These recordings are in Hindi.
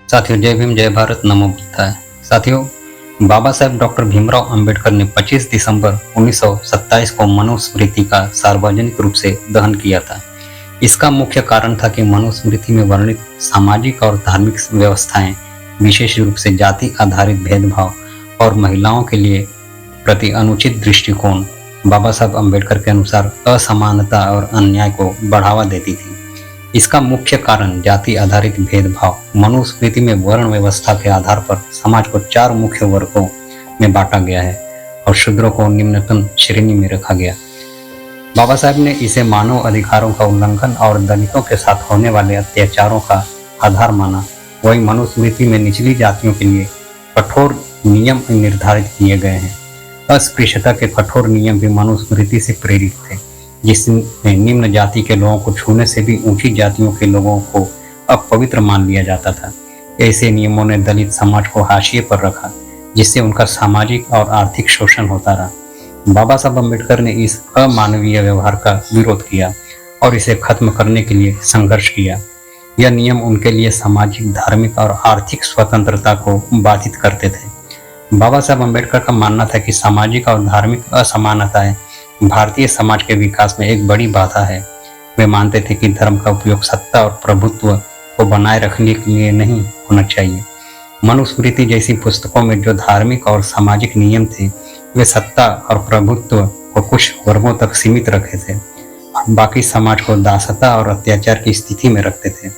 साथियों, जय भीम, जय भारत, नमो बुद्धाय। साथियों, बाबा साहेब डॉक्टर भीमराव अंबेडकर ने 25 दिसंबर 1927 को मनुस्मृति का सार्वजनिक रूप से दहन किया था। इसका मुख्य कारण था कि मनुस्मृति में वर्णित सामाजिक और धार्मिक व्यवस्थाएं, विशेष रूप से जाति आधारित भेदभाव और महिलाओं के लिए प्रति अनुचित दृष्टिकोण बाबा साहब अंबेडकर के अनुसार असमानता और अन्याय को बढ़ावा देती थी। इसका मुख्य कारण जाति आधारित भेदभाव। मनुस्मृति में वर्ण व्यवस्था के आधार पर समाज को 4 मुख्य वर्गों में बांटा गया है और शूद्रों को निम्नतम श्रेणी में रखा गया। बाबा साहब ने इसे मानव अधिकारों का उल्लंघन और दलितों के साथ होने वाले अत्याचारों का आधार माना। वही मनुस्मृति में निचली जातियों के लिए कठोर नियम निर्धारित किए गए हैं। अस्पृश्यता के कठोर नियम भी मनुस्मृति से प्रेरित थे, जिसमें निम्न जाति के लोगों को छूने से भी ऊंची जातियों के लोगों को अपवित्र मान लिया जाता था। ऐसे नियमों ने दलित समाज को हाशिए पर रखा, जिससे उनका सामाजिक और आर्थिक शोषण होता रहा। बाबा साहब अम्बेडकर ने इस अमानवीय व्यवहार का विरोध किया और इसे खत्म करने के लिए संघर्ष किया। यह नियम उनके लिए सामाजिक, धार्मिक और आर्थिक स्वतंत्रता को बाधित करते थे। बाबा साहब अम्बेडकर का मानना था कि सामाजिक और धार्मिक असमानताएं भारतीय समाज के विकास में एक बड़ी बाधा है। वे मानते थे कि धर्म का उपयोग सत्ता और प्रभुत्व को बनाए रखने के लिए नहीं होना चाहिए। मनुस्मृति जैसी पुस्तकों में जो धार्मिक और सामाजिक नियम थे, वे सत्ता और प्रभुत्व को कुछ वर्गों तक सीमित रखे थे, बाकी समाज को दासता और अत्याचार की स्थिति में रखते थे।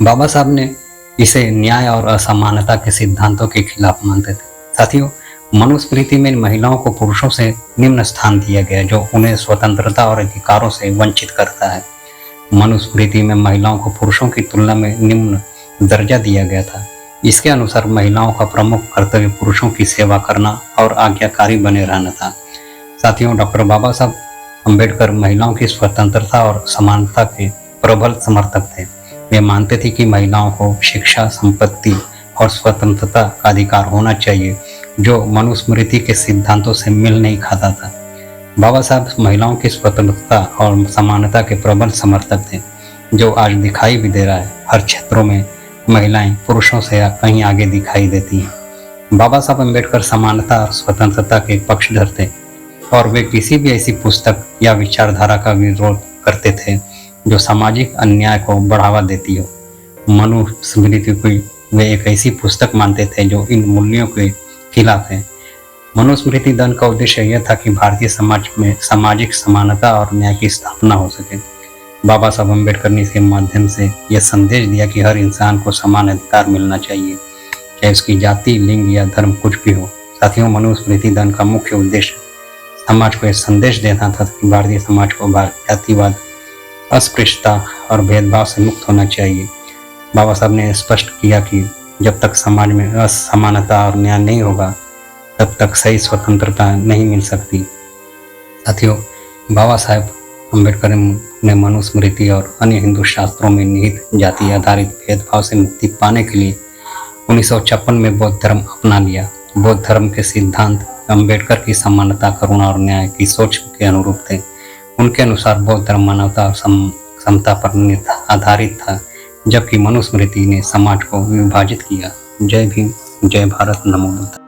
बाबा साहब ने इसे न्याय और असमानता के सिद्धांतों के खिलाफ मानते थे। साथियों, मनुस्मृति में महिलाओं को पुरुषों से निम्न स्थान दिया गया, जो उन्हें स्वतंत्रता और अधिकारों से वंचित करता है। मनुस्मृति में महिलाओं को पुरुषों की तुलना में निम्न दर्जा दिया गया था। इसके अनुसार महिलाओं का प्रमुख कर्तव्य पुरुषों की सेवा करना और आज्ञाकारी बने रहना था। साथियों, डॉक्टर बाबा साहब अम्बेडकर महिलाओं की स्वतंत्रता और समानता के प्रबल समर्थक थे। वे मानते थे कि महिलाओं को शिक्षा, संपत्ति और स्वतंत्रता का अधिकार होना चाहिए, जो मनुस्मृति के सिद्धांतों से मेल नहीं खाता था। बाबा साहब महिलाओं की स्वतंत्रता और समानता के प्रबल समर्थक थे, जो आज दिखाई भी दे रहा है। हर क्षेत्रों में महिलाएं पुरुषों से कहीं आगे दिखाई देती हैं। बाबा साहब अम्बेडकर समानता और स्वतंत्रता के पक्षधर थे और वे किसी भी ऐसी पुस्तक या विचारधारा का विरोध करते थे जो सामाजिक अन्याय को बढ़ावा देती हो। मनुस्मृति को वे एक ऐसी पुस्तक मानते थे जो इन मूल्यों के खिलाफ है। मनुस्मृति दहन का उद्देश्य यह था कि भारतीय समाज में सामाजिक समानता और न्याय की स्थापना हो सके। बाबा साहब अम्बेडकर ने इसके माध्यम से यह संदेश दिया कि हर इंसान को समान अधिकार मिलना चाहिए, चाहे उसकी जाति, लिंग या धर्म कुछ भी हो। साथियों, मनुस्मृति दहन का मुख्य उद्देश्य समाज को यह संदेश देना था कि भारतीय समाज को जातिवाद, अस्पृश्यता और भेदभाव से मुक्त होना चाहिए। बाबा साहब ने स्पष्ट किया कि जब तक समाज में असमानता और न्याय नहीं होगा, तब तक सही स्वतंत्रता नहीं मिल सकती। साथियों, बाबा साहब अम्बेडकर ने मनुस्मृति और अन्य हिंदू शास्त्रों में निहित जाति आधारित भेदभाव से मुक्ति पाने के लिए 1956 में बौद्ध धर्म अपना लिया। बौद्ध धर्म के सिद्धांत अम्बेडकर की समानता, करुणा और न्याय की सोच के अनुरूप थे। उनके अनुसार बौद्ध धर्म मानवता और समता पर आधारित था, जबकि मनुस्मृति ने समाज को विभाजित किया। जय भीम, जय भारत, नमो बुद्धाय।